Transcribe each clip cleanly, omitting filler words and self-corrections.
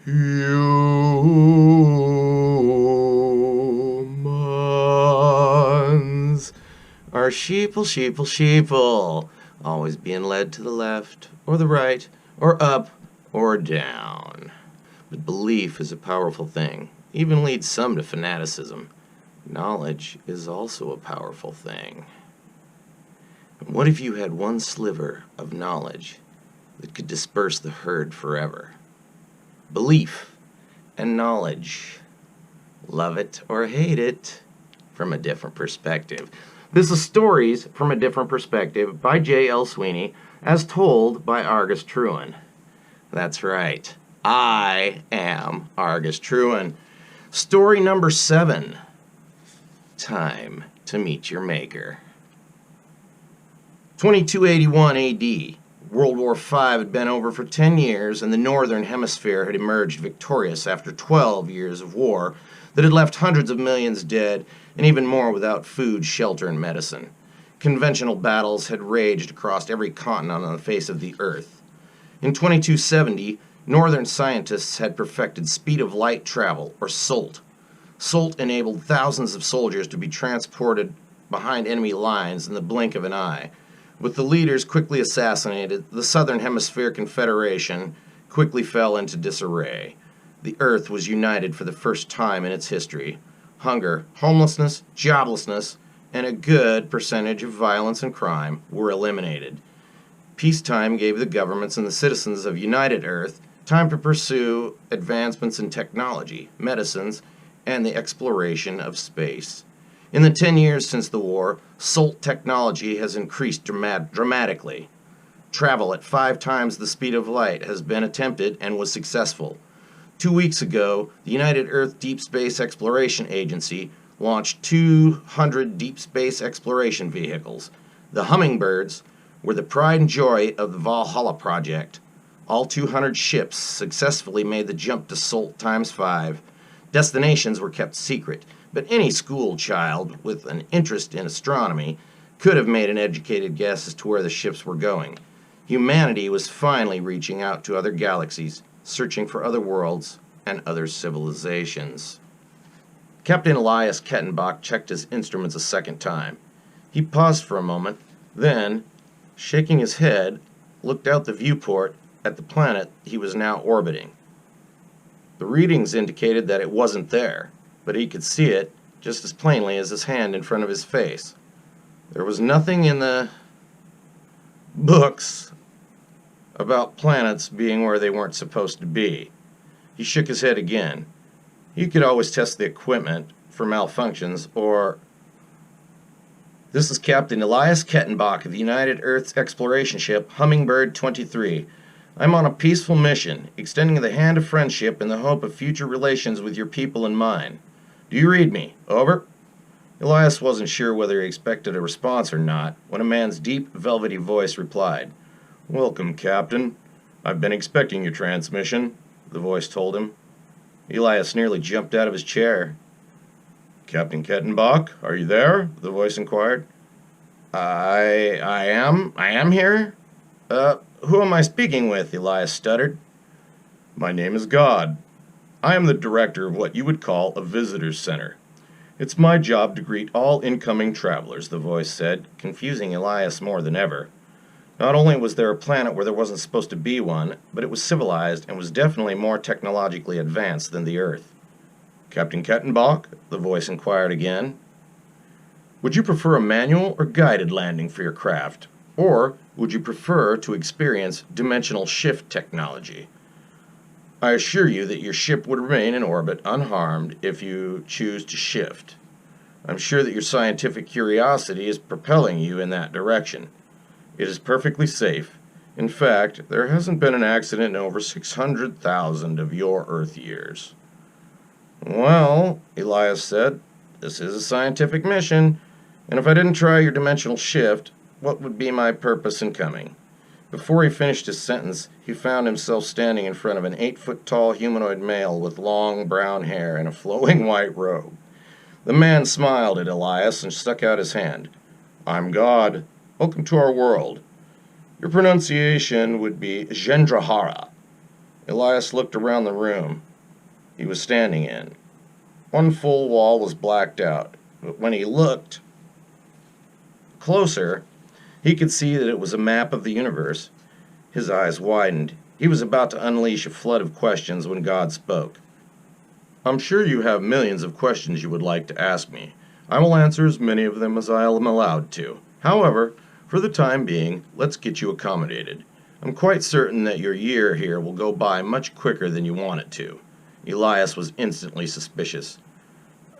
Humans are sheeple, always being led to the left, or the right, or up, or down. But belief is a powerful thing, even leads some to fanaticism. Knowledge is also a powerful thing. And what if you had one sliver of knowledge that could disperse the herd forever? Belief and knowledge. Love it or hate it from a different perspective. This is Stories from a Different Perspective by J.L. Sweeney, as told by Argus Truin. That's right. I am Argus Truin. Story number 7. Time to meet your maker. 2281 AD. World War V had been over for 10 years, and the Northern Hemisphere had emerged victorious after 12 years of war that had left hundreds of millions dead, and even more without food, shelter, and medicine. Conventional battles had raged across every continent on the face of the earth. In 2270, Northern scientists had perfected speed of light travel, or SOLT. SOLT enabled thousands of soldiers to be transported behind enemy lines in the blink of an eye. With the leaders quickly assassinated, the Southern Hemisphere Confederation quickly fell into disarray. The Earth was united for the first time in its history. Hunger, homelessness, joblessness, and a good percentage of violence and crime were eliminated. Peacetime gave the governments and the citizens of United Earth time to pursue advancements in technology, medicines, and the exploration of space. In the 10 years since the war, SOLT technology has increased dramatically. Travel at 5 times the speed of light has been attempted and was successful. 2 weeks ago, the United Earth Deep Space Exploration Agency launched 200 deep space exploration vehicles. The Hummingbirds were the pride and joy of the Valhalla project. All 200 ships successfully made the jump to SOLT times 5. Destinations were kept secret, but any school child with an interest in astronomy could have made an educated guess as to where the ships were going. Humanity was finally reaching out to other galaxies, searching for other worlds and other civilizations. Captain Elias Kettenbach checked his instruments a second time. He paused for a moment, then, shaking his head, looked out the viewport at the planet he was now orbiting. The readings indicated that it wasn't there, but he could see it just as plainly as his hand in front of his face. There was nothing in the books about planets being where they weren't supposed to be. He shook his head again. You could always test the equipment for malfunctions, or... This is Captain Elias Kettenbach of the United Earth's exploration ship Hummingbird 23. I'm on a peaceful mission, extending the hand of friendship in the hope of future relations with your people and mine. Do you read me? Over. Elias wasn't sure whether he expected a response or not, when a man's deep, velvety voice replied. Welcome, Captain. I've been expecting your transmission, the voice told him. Elias nearly jumped out of his chair. Captain Kettenbach, are you there? The voice inquired. I am here. Who am I speaking with? Elias stuttered. My name is God. I am the director of what you would call a visitor's center. It's my job to greet all incoming travelers, the voice said, confusing Elias more than ever. Not only was there a planet where there wasn't supposed to be one, but it was civilized and was definitely more technologically advanced than the Earth. Captain Kettenbach, the voice inquired again. Would you prefer a manual or guided landing for your craft? Or would you prefer to experience dimensional shift technology? I assure you that your ship would remain in orbit unharmed if you choose to shift. I'm sure that your scientific curiosity is propelling you in that direction. It is perfectly safe. In fact, there hasn't been an accident in over 600,000 of your Earth years. Well, Elias said, this is a scientific mission, and if I didn't try your dimensional shift, what would be my purpose in coming? Before he finished his sentence, he found himself standing in front of an 8-foot-tall humanoid male with long brown hair and a flowing white robe. The man smiled at Elias and stuck out his hand. I'm God. Welcome to our world. Your pronunciation would be Gendrahara. Elias looked around the room he was standing in. One full wall was blacked out, but when he looked closer, he could see that it was a map of the universe. His eyes widened. He was about to unleash a flood of questions when God spoke. I'm sure you have millions of questions you would like to ask me. I will answer as many of them as I am allowed to. However, for the time being, let's get you accommodated. I'm quite certain that your year here will go by much quicker than you want it to. Elias was instantly suspicious.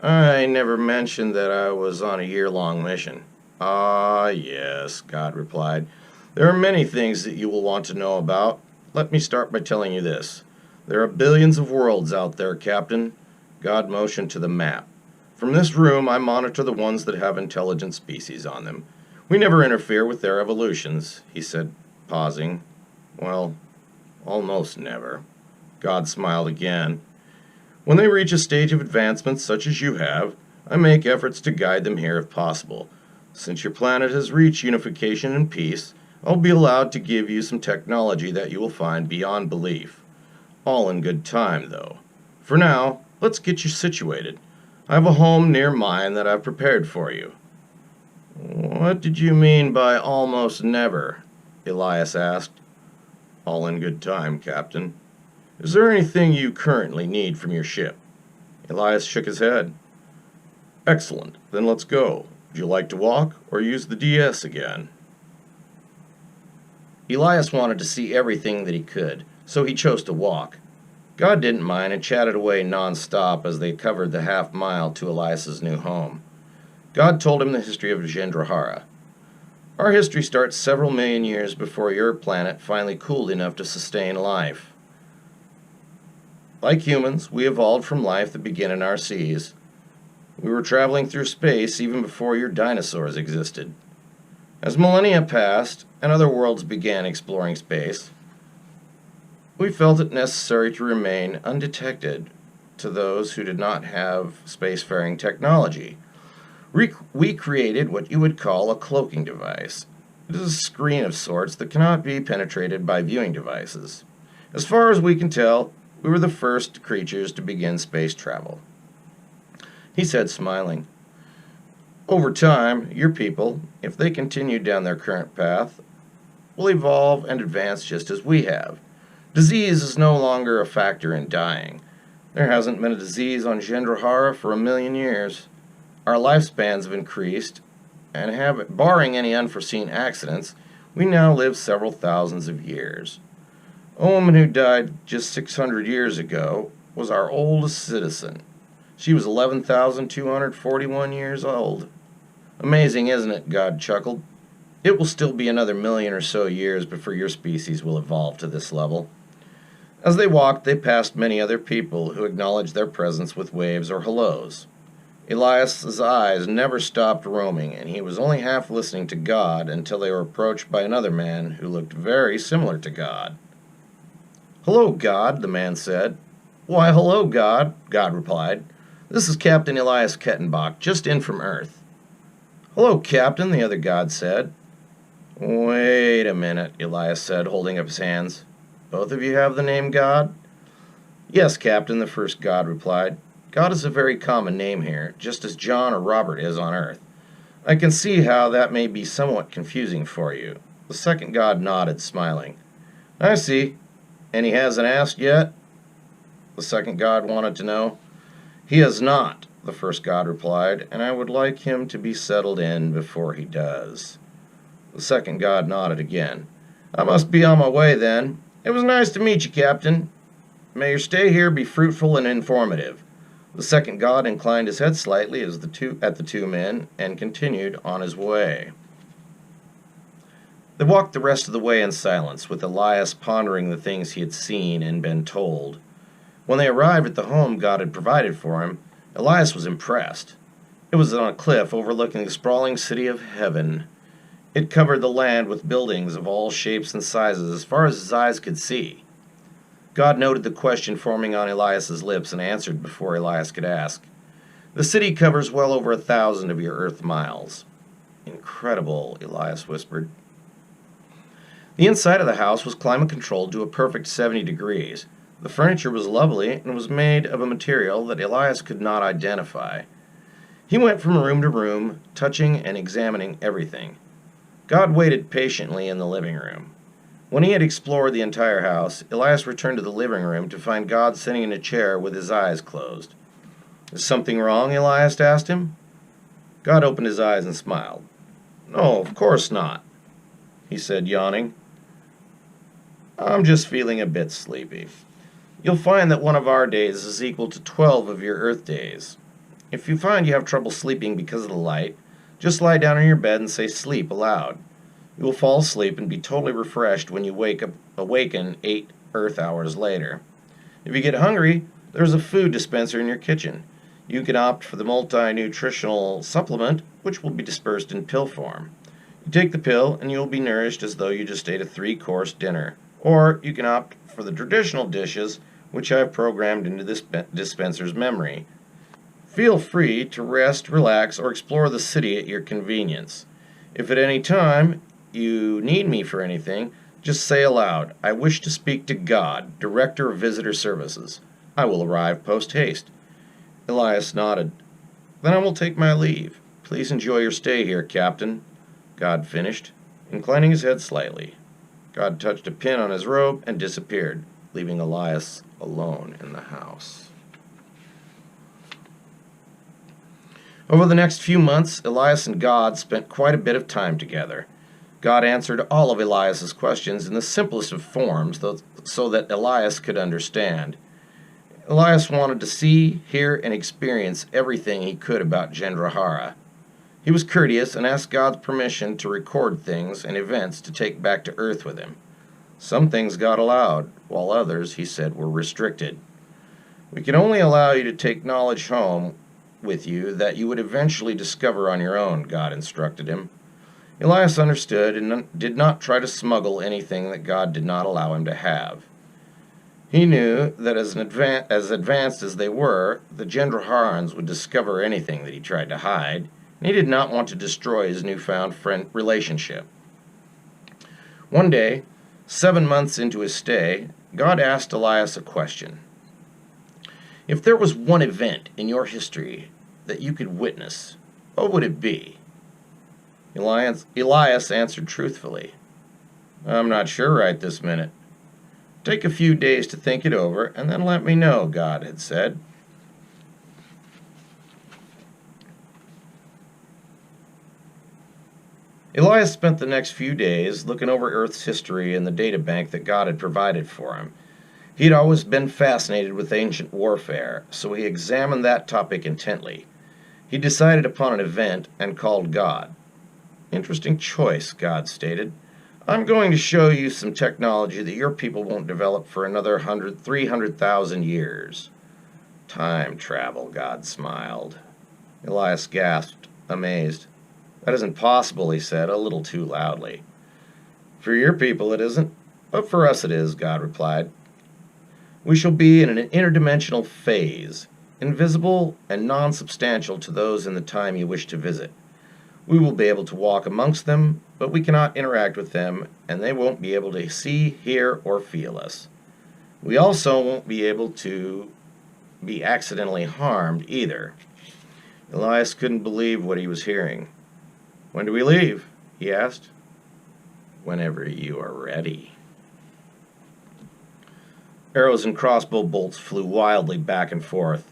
I never mentioned that I was on a year-long mission. Ah, yes, God replied. There are many things that you will want to know about. Let me start by telling you this. There are billions of worlds out there, Captain. God motioned to the map. From this room, I monitor the ones that have intelligent species on them. We never interfere with their evolutions, he said, pausing. Well, almost never. God smiled again. When they reach a stage of advancement such as you have, I make efforts to guide them here if possible. Since your planet has reached unification and peace, I'll be allowed to give you some technology that you will find beyond belief. All in good time, though. For now, let's get you situated. I have a home near mine that I've prepared for you. What did you mean by almost never? Elias asked. All in good time, Captain. Is there anything you currently need from your ship? Elias shook his head. Excellent. Then let's go. Would you like to walk or use the DS again? Elias wanted to see everything that he could, so he chose to walk. God didn't mind and chatted away non-stop as they covered the half-mile to Elias's new home. God told him the history of Gendrahara. Our history starts several million years before your planet finally cooled enough to sustain life. Like humans, we evolved from life that began in our seas. We were traveling through space even before your dinosaurs existed. As millennia passed and other worlds began exploring space, we felt it necessary to remain undetected to those who did not have spacefaring technology. We created what you would call a cloaking device. It is a screen of sorts that cannot be penetrated by viewing devices. As far as we can tell, we were the first creatures to begin space travel. He said, smiling. Over time, your people, if they continue down their current path, will evolve and advance just as we have. Disease is no longer a factor in dying. There hasn't been a disease on Gendrahara for 1,000,000 years. Our lifespans have increased, and barring any unforeseen accidents, we now live several thousands of years. A woman who died just 600 years ago was our oldest citizen. She was 11,241 years old. Amazing, isn't it? God chuckled. It will still be another 1,000,000 or so years before your species will evolve to this level. As they walked, they passed many other people who acknowledged their presence with waves or hellos. Elias's eyes never stopped roaming, and he was only half listening to God until they were approached by another man who looked very similar to God. Hello, God, the man said. Why, hello, God, God replied. This is Captain Elias Kettenbach, just in from Earth. Hello, Captain, the other God said. Wait a minute, Elias said, holding up his hands. Both of you have the name God? Yes, Captain, the first God replied. God is a very common name here, just as John or Robert is on Earth. I can see how that may be somewhat confusing for you. The second God nodded, smiling. I see. And he hasn't asked yet? The second God wanted to know. He has not, the first God replied, and I would like him to be settled in before he does. The second God nodded again. I must be on my way then. It was nice to meet you, Captain. May your stay here be fruitful and informative. The second God inclined his head slightly at the two men and continued on his way. They walked the rest of the way in silence, with Elias pondering the things he had seen and been told. When they arrived at the home God had provided for him, Elias was impressed. It was on a cliff overlooking the sprawling city of heaven. It covered the land with buildings of all shapes and sizes as far as his eyes could see. God noted the question forming on Elias's lips and answered before Elias could ask. The city covers well over 1,000 of your Earth miles. Incredible, Elias whispered. The inside of the house was climate controlled to a perfect 70 degrees. The furniture was lovely and was made of a material that Elias could not identify. He went from room to room, touching and examining everything. God waited patiently in the living room. When he had explored the entire house, Elias returned to the living room to find God sitting in a chair with his eyes closed. "Is something wrong?" Elias asked him. God opened his eyes and smiled. "No, of course not," he said, yawning. "I'm just feeling a bit sleepy. You'll find that one of our days is equal to 12 of your Earth days. If you find you have trouble sleeping because of the light, just lie down on your bed and say 'sleep' aloud. You will fall asleep and be totally refreshed when you awaken 8 Earth hours later. If you get hungry, there's a food dispenser in your kitchen. You can opt for the multi-nutritional supplement, which will be dispersed in pill form. You take the pill and you will be nourished as though you just ate a 3-course dinner. Or you can opt for the traditional dishes, which I've programmed into this dispenser's memory. Feel free to rest, relax, or explore the city at your convenience. If at any time you need me for anything, just say aloud, 'I wish to speak to God, Director of Visitor Services.' I will arrive post-haste." Elias nodded. "Then I will take my leave. Please enjoy your stay here, Captain," God finished, inclining his head slightly. God touched a pin on his robe and disappeared, leaving Elias alone in the house. Over the next few months, Elias and God spent quite a bit of time together. God answered all of Elias's questions in the simplest of forms so that Elias could understand. Elias wanted to see, hear, and experience everything he could about Gendrahara. He was courteous and asked God's permission to record things and events to take back to Earth with him. Some things God allowed, while others, he said, were restricted. "We can only allow you to take knowledge home with you that you would eventually discover on your own," God instructed him. Elias understood and did not try to smuggle anything that God did not allow him to have. He knew that as advanced as they were, the Gendraharans would discover anything that he tried to hide, and he did not want to destroy his newfound relationship. One day, 7 months into his stay, God asked Elias a question. "If there was one event in your history that you could witness, what would it be?" Elias answered truthfully, "I'm not sure right this minute. Take a few days to think it over, and then let me know," God had said. Elias spent the next few days looking over Earth's history in the databank that God had provided for him. He had always been fascinated with ancient warfare, so he examined that topic intently. He decided upon an event and called God. "Interesting choice," God stated. "I'm going to show you some technology that your people won't develop for another 300,000 years. "Time travel," God smiled. Elias gasped, amazed. "That isn't possible," he said, a little too loudly. "For your people it isn't, but for us it is," God replied. "We shall be in an interdimensional phase, invisible and non-substantial to those in the time you wish to visit. We will be able to walk amongst them, but we cannot interact with them, and they won't be able to see, hear, or feel us. We also won't be able to be accidentally harmed either." Elias couldn't believe what he was hearing. "When do we leave?" he asked. "Whenever you are ready." Arrows and crossbow bolts flew wildly back and forth.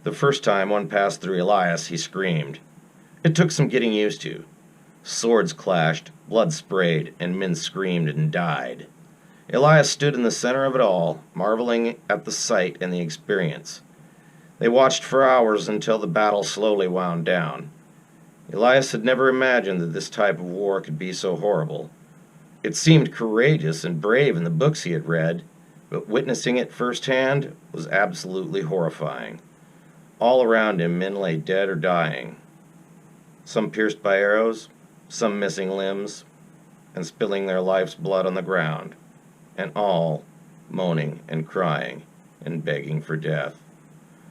The first time one passed through Elias, he screamed. It took some getting used to. Swords clashed, blood sprayed, and men screamed and died. Elias stood in the center of it all, marveling at the sight and the experience. They watched for hours until the battle slowly wound down. Elias had never imagined that this type of war could be so horrible. It seemed courageous and brave in the books he had read, but witnessing it firsthand was absolutely horrifying. All around him men lay dead or dying, some pierced by arrows, some missing limbs, and spilling their life's blood on the ground, and all moaning and crying and begging for death.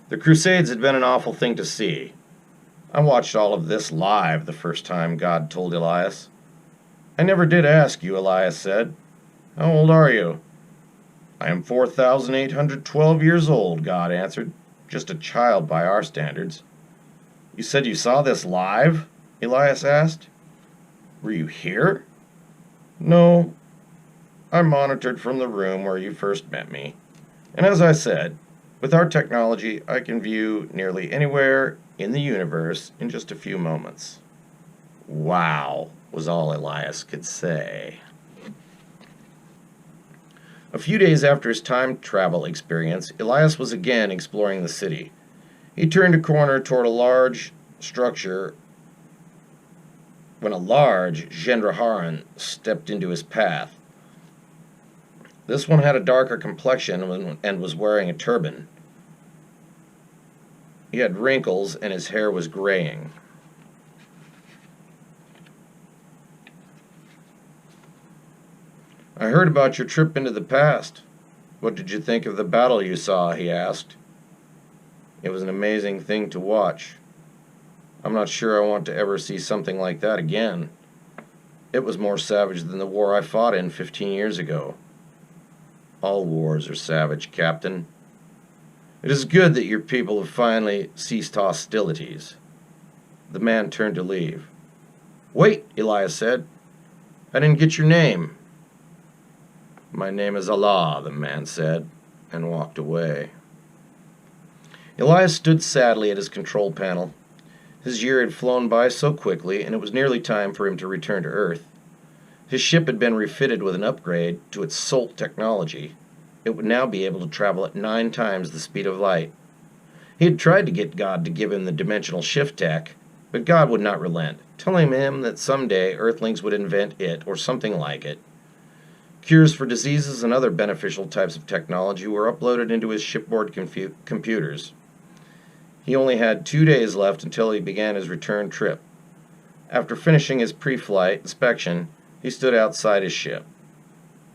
The Crusades had been an awful thing to see. "I watched all of this live the first time," God told Elias. "I never did ask you," Elias said. How old are you? I am 4,812 years old, God answered. Just a child by our standards. You said you saw this live? Elias asked. Were you here? No. I monitored from the room where you first met me. And as I said, with our technology, I can view nearly anywhere in the universe in just a few moments. Wow, was all Elias could say. A few days after his time travel experience, Elias was again exploring the city. He turned a corner toward a large structure when a large Gendraharan stepped into his path. This one had a darker complexion and was wearing a turban. He had wrinkles and his hair was graying. I heard about your trip into the past. What did you think of the battle you saw? He asked. It was an amazing thing to watch. I'm not sure I want to ever see something like that again. It was more savage than the war I fought in 15 years ago. All wars are savage, Captain. It is good that your people have finally ceased hostilities. The man turned to leave. Wait, Elias said. I didn't get your name. My name is Allah, the man said, and walked away. Elias stood sadly at his control panel. His year had flown by so quickly, and it was nearly time for him to return to Earth. His ship had been refitted with an upgrade to its SOLT technology. It would now be able to travel at 9 times the speed of light. He had tried to get God to give him the dimensional shift tech, but God would not relent, telling him that someday Earthlings would invent it or something like it. Cures for diseases and other beneficial types of technology were uploaded into his shipboard computers. He only had 2 days left until he began his return trip. After finishing his pre-flight inspection, he stood outside his ship.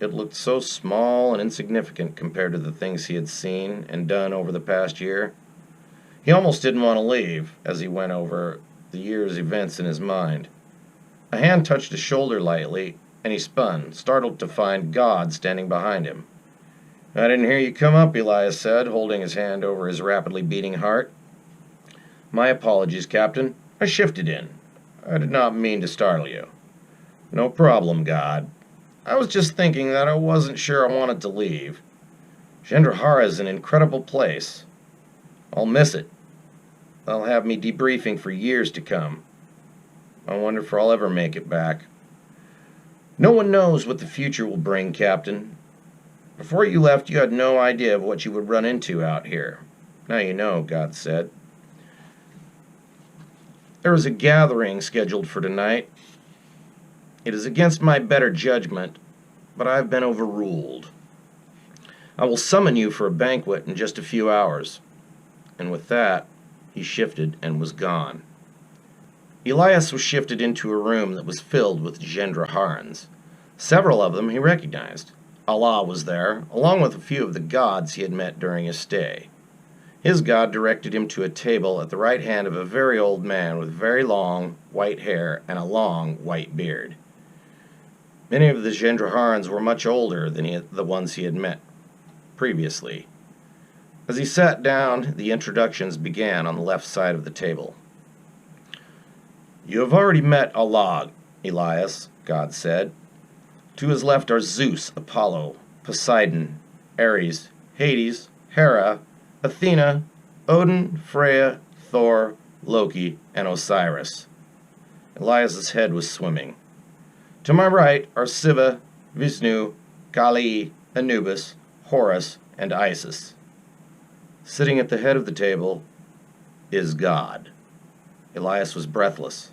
It looked so small and insignificant compared to the things he had seen and done over the past year. He almost didn't want to leave as he went over the year's events in his mind. A hand touched his shoulder lightly, and he spun, startled to find God standing behind him. I didn't hear you come up, Elias said, holding his hand over his rapidly beating heart. My apologies, Captain. I shifted in. I did not mean to startle you. No problem, God. I was just thinking that I wasn't sure I wanted to leave. Gendrahara is an incredible place. I'll miss it. They'll have me debriefing for years to come. I wonder if I'll ever make it back. No one knows what the future will bring, Captain. Before you left, you had no idea of what you would run into out here. Now you know, God said. There is a gathering scheduled for tonight. It is against my better judgment, but I have been overruled. I will summon you for a banquet in just a few hours. And with that, he shifted and was gone. Elias was shifted into a room that was filled with Gendraharans. Several of them he recognized. Allah was there, along with a few of the gods he had met during his stay. His god directed him to a table at the right hand of a very old man with very long white hair and a long white beard. Many of the Gendraharans were much older than the ones he had met previously. As he sat down, the introductions began on the left side of the table. You have already met Allah, Elias, God said. To his left are Zeus, Apollo, Poseidon, Ares, Hades, Hera, Athena, Odin, Freya, Thor, Loki, and Osiris. Elias's head was swimming. To my right are Siva, Vishnu, Kali, Anubis, Horus, and Isis. Sitting at the head of the table is God. Elias was breathless.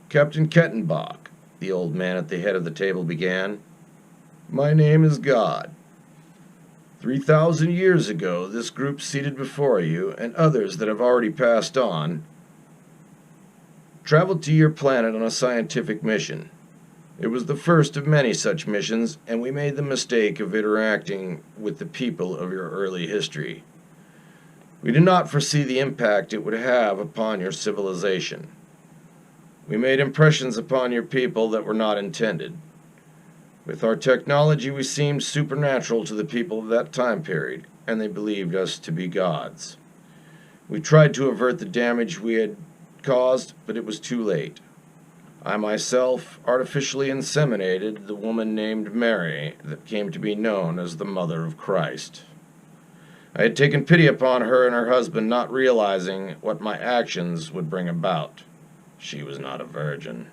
Captain Kettenbach, the old man at the head of the table began. My name is God. 3,000 years ago, this group seated before you, and others that have already passed on, traveled to your planet on a scientific mission. It was the first of many such missions, and we made the mistake of interacting with the people of your early history. We did not foresee the impact it would have upon your civilization. We made impressions upon your people that were not intended. With our technology, we seemed supernatural to the people of that time period, and they believed us to be gods. We tried to avert the damage we had caused, but it was too late. I myself artificially inseminated the woman named Mary that came to be known as the Mother of Christ. I had taken pity upon her and her husband, not realizing what my actions would bring about. She was not a virgin.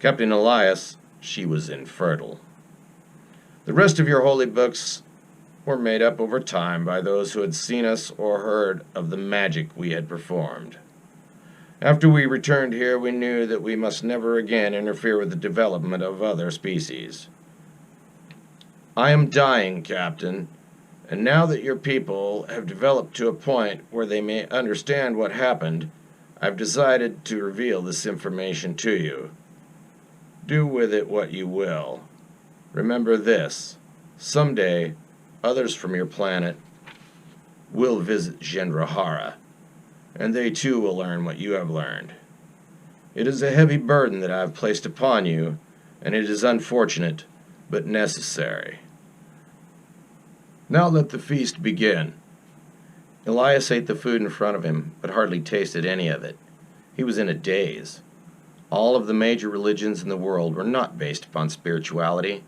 Captain Elias, she was infertile. The rest of your holy books were made up over time by those who had seen us or heard of the magic we had performed. After we returned here, we knew that we must never again interfere with the development of other species. I am dying, Captain, and now that your people have developed to a point where they may understand what happened, I've decided to reveal this information to you. Do with it what you will. Remember this, someday, others from your planet will visit Gendrahara, and they too will learn what you have learned. It is a heavy burden that I have placed upon you, and it is unfortunate, but necessary. Now let the feast begin. Elias ate the food in front of him, but hardly tasted any of it. He was in a daze. All of the major religions in the world were not based upon spirituality,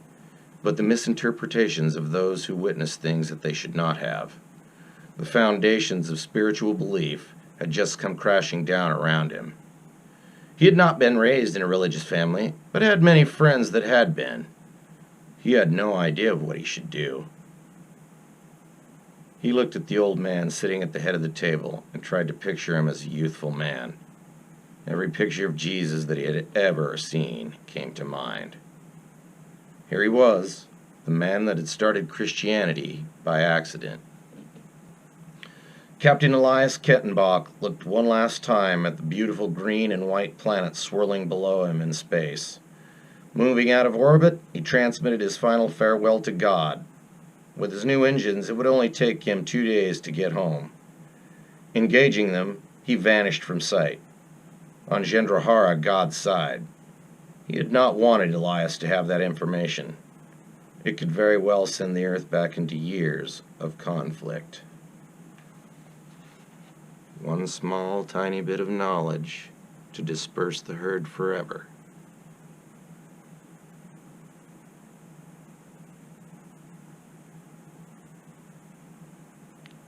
but the misinterpretations of those who witnessed things that they should not have. The foundations of spiritual belief had just come crashing down around him. He had not been raised in a religious family, but had many friends that had been. He had no idea of what he should do. He looked at the old man sitting at the head of the table and tried to picture him as a youthful man. Every picture of Jesus that he had ever seen came to mind. Here he was, the man that had started Christianity by accident. Captain Elias Kettenbach looked one last time at the beautiful green and white planet swirling below him in space. Moving out of orbit, he transmitted his final farewell to God. With his new engines, it would only take him 2 days to get home. Engaging them, he vanished from sight. On Gendrahara, God's side. He had not wanted Elias to have that information. It could very well send the Earth back into years of conflict. One small, tiny bit of knowledge to disperse the herd forever.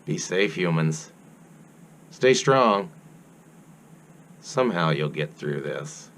Be safe, humans. Stay strong. Somehow you'll get through this.